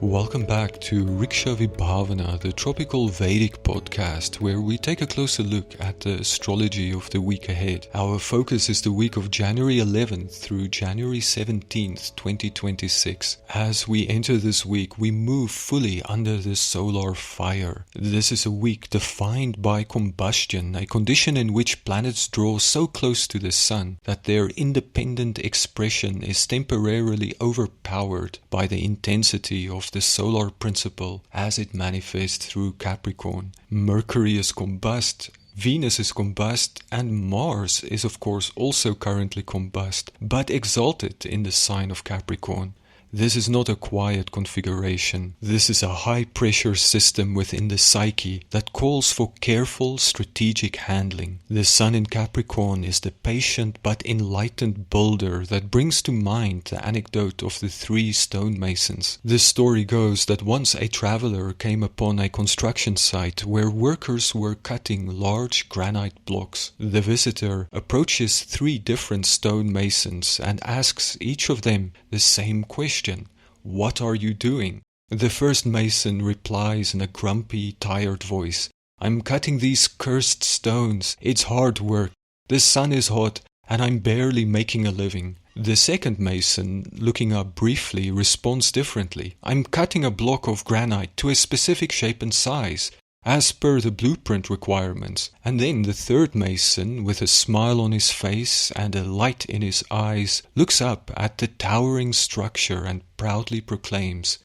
Welcome back to Ṛkṣa-vibhāvana, the tropical Vedic podcast, where we take a closer look at the astrology of the week ahead. Our focus is the week of January 11th through January 17th, 2026. As we enter this week, we move fully under the solar fire. This is a week defined by combustion, a condition in which planets draw so close to the sun that their independent expression is temporarily overpowered by the intensity of the solar principle as it manifests through Capricorn. Mercury is combust, Venus is combust, and Mars is of course also currently combust, but exalted in the sign of Capricorn. This is not a quiet configuration. This is a high-pressure system within the psyche that calls for careful, strategic handling. The Sun in Capricorn is the patient but enlightened builder that brings to mind the anecdote of the three stonemasons. This story goes that once a traveler came upon a construction site where workers were cutting large granite blocks. The visitor approaches three different stonemasons and asks each of them the same question. What are you doing? The first mason replies in a grumpy, tired voice, I'm cutting these cursed stones. It's hard work. The sun is hot and I'm barely making a living. The second mason, looking up briefly, responds differently. I'm cutting a block of granite to a specific shape and size, as per the blueprint requirements. And then the third mason, with a smile on his face and a light in his eyes, looks up at the towering structure and proudly proclaims,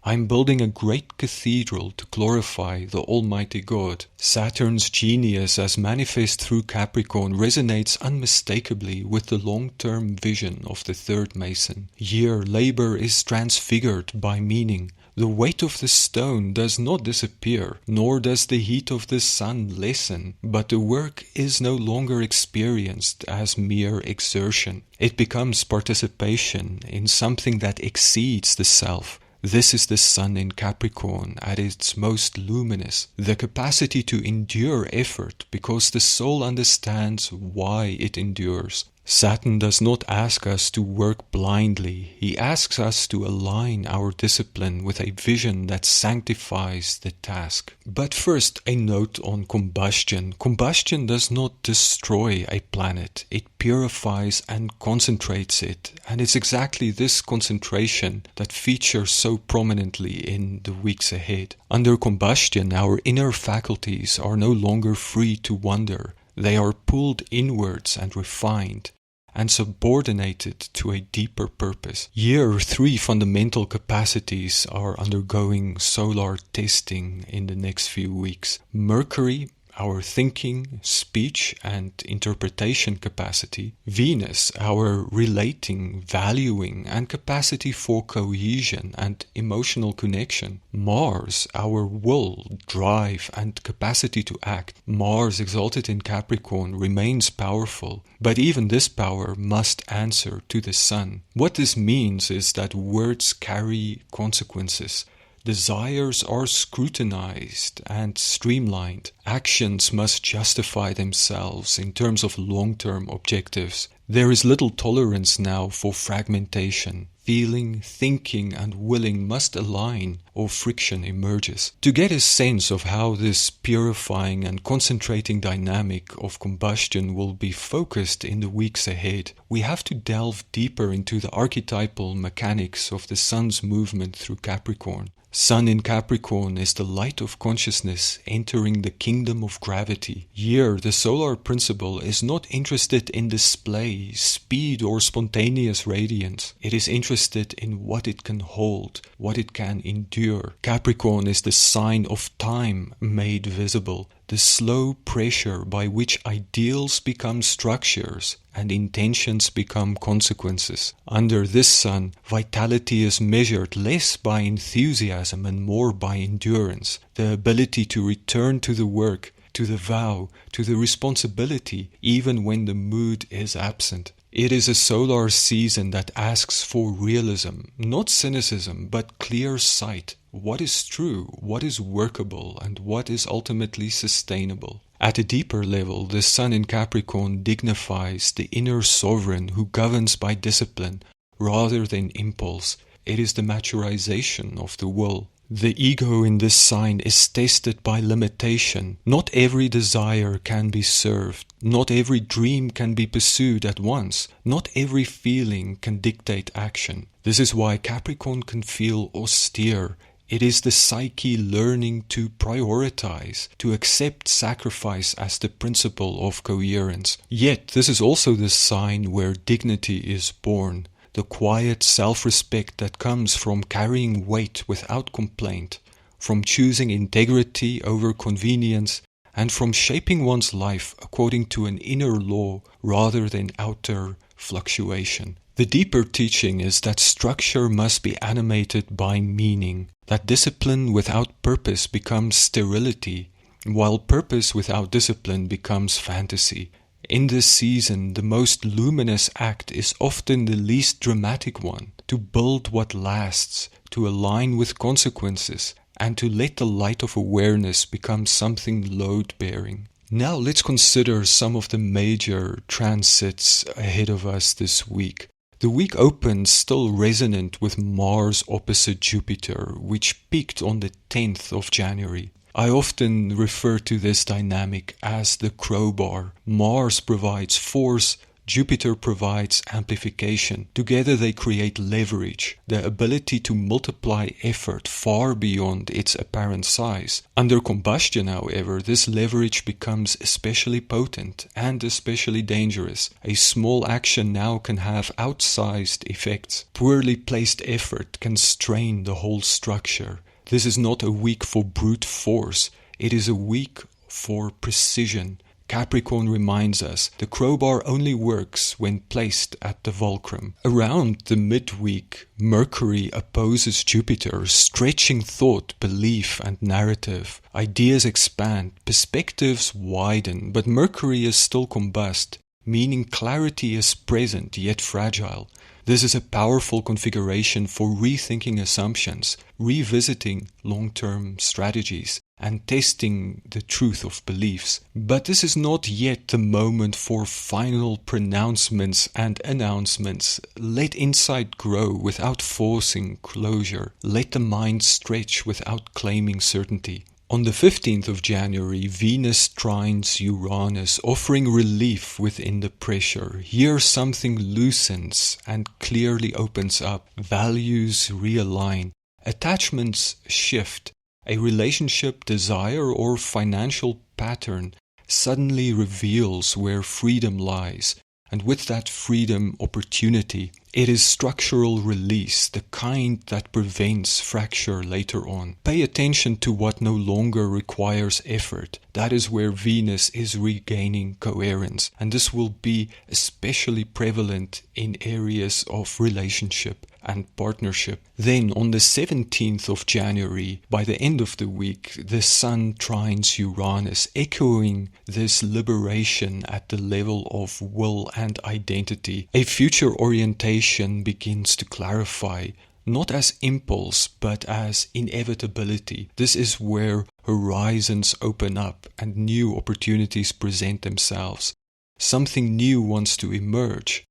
I'm building a great cathedral to glorify the Almighty God. Saturn's genius as manifest through Capricorn resonates unmistakably with the long-term vision of the third mason. Here, labor is transfigured by meaning. The weight of the stone does not disappear, nor does the heat of the sun lessen, but the work is no longer experienced as mere exertion. It becomes participation in something that exceeds the self. This is the sun in Capricorn at its most luminous, the capacity to endure effort because the soul understands why it endures. Saturn does not ask us to work blindly. He asks us to align our discipline with a vision that sanctifies the task. But first, a note on combustion. Combustion does not destroy a planet. It purifies and concentrates it. And it's exactly this concentration that features so prominently in the weeks ahead. Under combustion, our inner faculties are no longer free to wander. They are pulled inwards and refined and subordinated to a deeper purpose. Here, three fundamental capacities are undergoing solar testing in the next few weeks. Mercury, our thinking, speech, and interpretation capacity. Venus, our relating, valuing, and capacity for cohesion and emotional connection. Mars, our will, drive, and capacity to act. Mars, exalted in Capricorn, remains powerful, but even this power must answer to the sun. What this means is that words carry consequences. Desires are scrutinized and streamlined. Actions must justify themselves in terms of long-term objectives. There is little tolerance now for fragmentation. Feeling, thinking, and willing must align, or friction emerges. To get a sense of how this purifying and concentrating dynamic of combustion will be focused in the weeks ahead, we have to delve deeper into the archetypal mechanics of the sun's movement through Capricorn. Sun in Capricorn is the light of consciousness entering the kingdom of gravity. Here, the solar principle is not interested in display, speed, or spontaneous radiance. It is interested in what it can hold, what it can endure. Capricorn is the sign of time made visible, the slow pressure by which ideals become structures and intentions become consequences. Under this sun, vitality is measured less by enthusiasm and more by endurance, the ability to return to the work, to the vow, to the responsibility, even when the mood is absent. It is a solar season that asks for realism, not cynicism, but clear sight. What is true, what is workable, and what is ultimately sustainable. At a deeper level, the sun in Capricorn dignifies the inner sovereign who governs by discipline rather than impulse. it is the maturization of the will. The ego in this sign is tested by limitation. Not every desire can be served. Not every dream can be pursued at once. Not every feeling can dictate action. This is why Capricorn can feel austere. It is the psyche learning to prioritize, to accept sacrifice as the principle of coherence. Yet, this is also the sign where dignity is born. The quiet self-respect that comes from carrying weight without complaint, from choosing integrity over convenience, and from shaping one's life according to an inner law rather than outer fluctuation. The deeper teaching is that structure must be animated by meaning, that discipline without purpose becomes sterility, while purpose without discipline becomes fantasy. In this season, the most luminous act is often the least dramatic one, to build what lasts, to align with consequences, and to let the light of awareness become something load-bearing. Now let's consider some of the major transits ahead of us this week. The week opens still resonant with Mars opposite Jupiter, which peaked on the 10th of January. I often refer to this dynamic as the crowbar. Mars provides force, Jupiter provides amplification. Together they create leverage, the ability to multiply effort far beyond its apparent size. Under combustion, however, this leverage becomes especially potent and especially dangerous. A small action now can have outsized effects. Poorly placed effort can strain the whole structure. This is not a week for brute force, it is a week for precision. Capricorn reminds us the crowbar only works when placed at the fulcrum. Around the midweek, Mercury opposes Jupiter, stretching thought, belief, and narrative. Ideas expand, perspectives widen, but Mercury is still combust, meaning clarity is present yet fragile. This is a powerful configuration for rethinking assumptions, revisiting long-term strategies, and testing the truth of beliefs. But this is not yet the moment for final pronouncements and announcements. Let insight grow without forcing closure. Let the mind stretch without claiming certainty. On the 15th of January, Venus trines Uranus, offering relief within the pressure. Here something loosens and clearly opens up. Values realign. Attachments shift. A relationship, desire, or financial pattern suddenly reveals where freedom lies. And with that freedom, opportunity. It is structural release, the kind that prevents fracture later on. Pay attention to what no longer requires effort. That is where Venus is regaining coherence. And this will be especially prevalent in areas of relationship and partnership. Then on the 17th of January, by the end of the week, the Sun trines Uranus, echoing this liberation at the level of will and identity. A future orientation begins to clarify, not as impulse, but as inevitability. This is where horizons open up and new opportunities present themselves. Something new wants to emerge,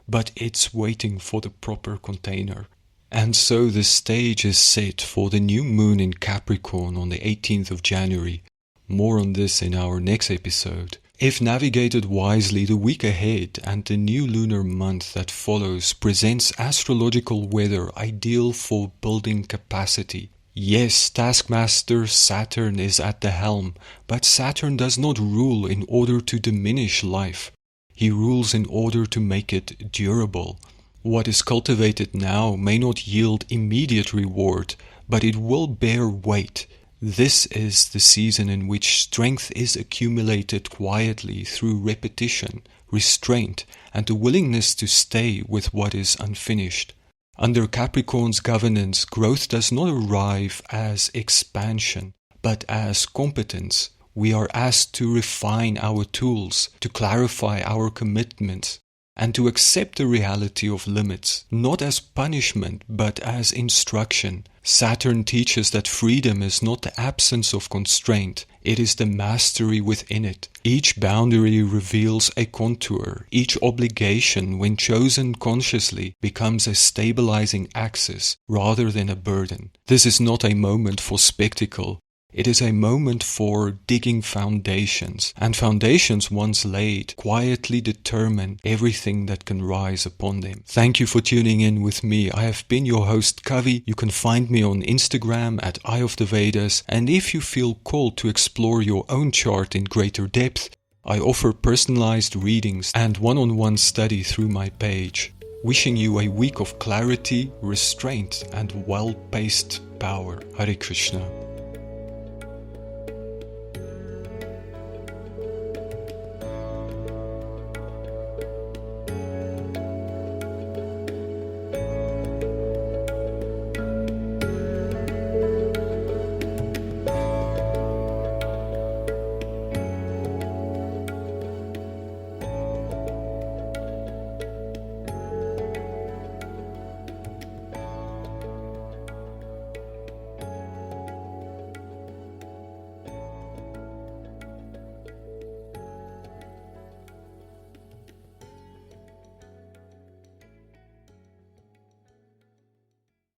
but it's waiting for the proper container. And so the stage is set for the new moon in Capricorn on the 18th of January. More on this in our next episode. If navigated wisely, the week ahead and the new lunar month that follows presents astrological weather ideal for building capacity. Yes, taskmaster Saturn is at the helm, but Saturn does not rule in order to diminish life. He rules in order to make it durable. What is cultivated now may not yield immediate reward, but it will bear weight. This is the season in which strength is accumulated quietly through repetition, restraint, and the willingness to stay with what is unfinished. Under Capricorn's governance, growth does not arrive as expansion, but as competence. We are asked to refine our tools, to clarify our commitments, and to accept the reality of limits, not as punishment but as instruction. Saturn teaches that freedom is not the absence of constraint, it is the mastery within it. Each boundary reveals a contour. Each obligation, when chosen consciously, becomes a stabilizing axis rather than a burden. This is not a moment for spectacle. It is a moment for digging foundations, and foundations once laid quietly determine everything that can rise upon them. Thank you for tuning in with me. I have been your host Kavi. You can find me on Instagram at Eye of the Vedas, and if you feel called to explore your own chart in greater depth, I offer personalized readings and one-on-one study through my page. Wishing you a week of clarity, restraint, and well-paced power. Hare Krishna.